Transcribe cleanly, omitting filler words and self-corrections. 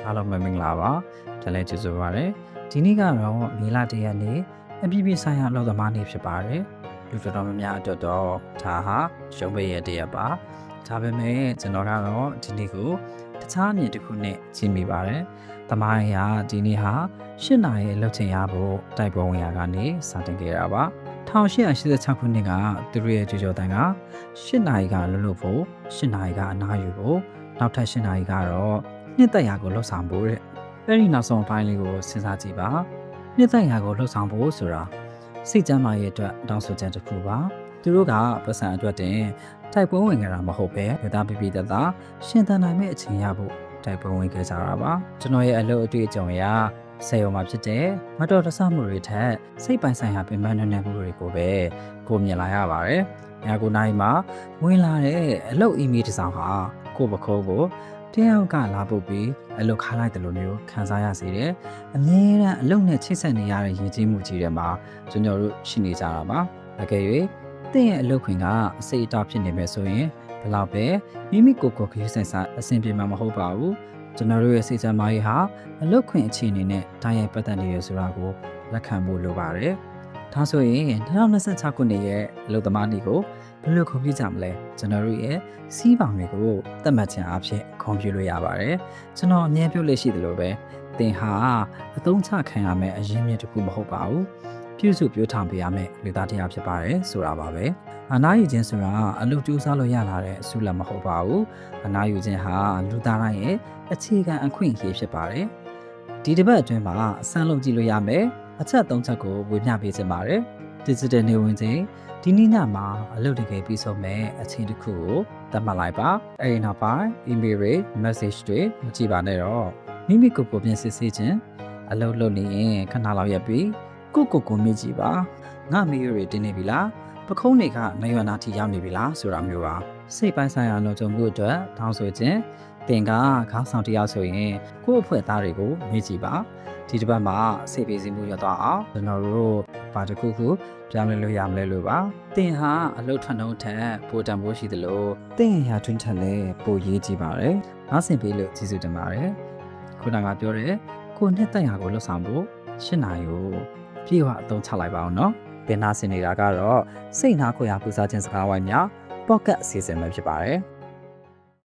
အားလုံးပဲမင်္ဂလာပါတလဲကျေးဇူးပါတယ်ဒီနေ့ကတော့မေလ1ရက်နေ့အပြည်ပြည်ဆိုင်ရာအလုပ်သမားနေ့ဖြစ်ပါတယ်လူတော်တော်များများအတွက်တော့ဒါဟာရုံးပိတ်ရက်တစ်ရက်ပါဒါပေမဲ့ကျွန်တော်ကတော့ဒီနေ့ကိုတခြားအမြင်တစ်ခုနဲ့ရှင်းပြပါတယ်သမိုင်းရာဒီနေ့ဟာ8နာရီလှုပ်ချင်ရဖို့တိုက်ပွဲဝင်ရာကနေစတင်ခဲ့တာပါ1886ခုနှစ်ကသူတို့ရဲ့ကြွကြော်တန်းက8နာရီကလှုပ်လို့ဖို့8နာရီကအနားယူဖို့နောက်ထပ်8နာရီကတော့နှစ်သက်ရာကိုလှုပ်ဆောင်ဖို့တဲ့အဲ့ဒီနောက်ဆုံးပိုင်းလေးကိုစဉ်းစားကြည့်ပါနှစ်သက်ရာကိုလှုပ်ဆောင်ဖို့ဆိုတာစိတ်ကျန်းမာရေးအတွက်တောင်းဆိုချက်တစ်ခုပါသူတို့ကပတ်စံအတွက်တင်တိုက်ပွဲဝင်ကြတာမဟုတ်ပဲဒေသပြပြတသားရှင်သန်နိုင်မဲ့အချိန်ရဖို့တိုက်ပွဲဝင်ခဲ့ကြတာပါကျွန်တော်ရဲ့အလုပ်အတွေ့အကြုံအရဆေးရုံမှာဖြစ်တဲ့မတော်တဆမှုတွေထက်စိတ်ပိုင်ဆိုင်ရာပင်ပန်းနေမှုတွေကိုပဲကိုမြင်လာရပါတယ်။ညာကိုနိုင်မှာဝင်လာတဲ့အလုပ်အီးမေးလ်တစ်စောင်ဟာကိုပခိုးကိုတယောက်ကလာပုတ်ပြီးအလုပ်ခါလိုက်တယ်လို့မျိုးခံစားရစေတယ်။အမြဲတမ်းအလုပ်နဲ့ချိတ်ဆက်နေရတဲ့ရည်ကြီးမှုကြီးတွေမှာကျွန်တော်တို့ရှိနေကြတာပါ။အကယ်၍တင့်ရဲ့အလုပ်ခွင်ကအစိတ်အတာဖြစ်နေမယ်ဆိုရင်ဘယ်လောက်ပဲမိမိကိုယ်ကိုခရီးဆိုင်ဆိုင်အဆင်ပြေမှာမဟုတ်ပါဘူး။ကျွန်တော်တို့ရဲ့စိတ်ချမ်းသာရေးဟာအလုပ်ခွင်အခြေအနေနဲ့တိုင်းရိုက်ပတ်သက်နေရဆိုတာကိုလက်ခံဖို့လိုပါတယ်။ဒါဆိုရင်2026ခုနှစ်ရဲ့အလုပ်သမားနေ့ကိုဘယ်လိုခုံပြကြမလဲကျွန်တော်တို့ရဲ့စီးပေါင်တွေကိုသတ်မှတ်ခြင်းအဖြစ်ခုံပြလို့ရပါတယ်ကျွန်တော်အမြဲပြောလို့ရှိသလိုပဲသင်ဟာအသုံးချခံရမယ့်အရင်းမြစ်တစ်ခုမဟုတ်ပါဘူးပြုစုပြောထောင်ပေးရမယ့်လူသားတရားဖြစ်ပါတယ်ဆိုတာပါပဲအနားယူခြင်းဆိုတာအလုပ်ကြိုးစားလို့ရလာတဲ့အဆုလက်မဟုတ်ပါဘူးအနားယူခြင်းဟာလူသားတိုင်းရဲ့အခြေခံအခွင့်အရေးဖြစ်ပါတယ်ဒီတစ်ပတ်အတွင်းမှာအစမ်းလုပ်ကြည့်လို့ရမယ်အချက်၃ချက်ကိုဝေမျှပေးခြင်းပါတယ် digital နေဝင်ခြင်းဒီနေ့ညမှာအလုပ်တကယ်ပြီးဆုံးမဲ့အချိန်တစ်ခုကိုသတ်မှတ်လိုက်ပါအဲဒီနောက်ပိုင်း email တွေ message တွေမကြည့်ပါနဲ့တော့မိမိကိုယ်ကိုပြင်ဆင်စေခြင်းအလုပ်လုပ်နေရင်ခဏလောက်ရပ်ပြီးကိုမြင်ကြည့်ပါငါမေးရတွေတင်းနေပြီလားပခုံးတွေကနရွာနာထီရောက်နေပြီလားဆိုတာမျိုးပါစိတ်ပိုင်းဆိုင်ရာလုံခြုံမှုအတွက်တောင်းဆိုခြင်းသင်ကခေါင်းဆောင်တရားဆိုရင်ကိုယ့်အဖွဲ့သားတွေကိုမေးကြည့်ပါဒီတစ်ပတ်မှာစိတ်ပေးစီမှုရတော့အောင်ကျွန်တော်တို့ဘာတစ်ခုခုပြောင်းလဲလို့ရမလဲလို့ပါသင်ဟာအလုပ်ထွက်နှုန်းထက်ပိုတန်ဖိုးရှိသလိုသင်ရာတွင်းထက်လည်းပိုရေးကြည့်ပါတယ်နားဆင်ပေးလို့ကျေးဇူးတင်ပါတယ်ခုနကပြောတဲ့ကိုနှစ်သက်ရာကိုလှုပ်ဆောင်ဖို့၈နာရီကိုပြေဝအသုံးချလိုက်ပါအောင်နော်ပင်နာဆင်နေတာကတော့စိတ်နာခွေရာပူဇော်ခြင်းစကားဝိုင်းများပေါ့ကတ်အစီအစဉ်ပဲဖြစ်ပါတယ်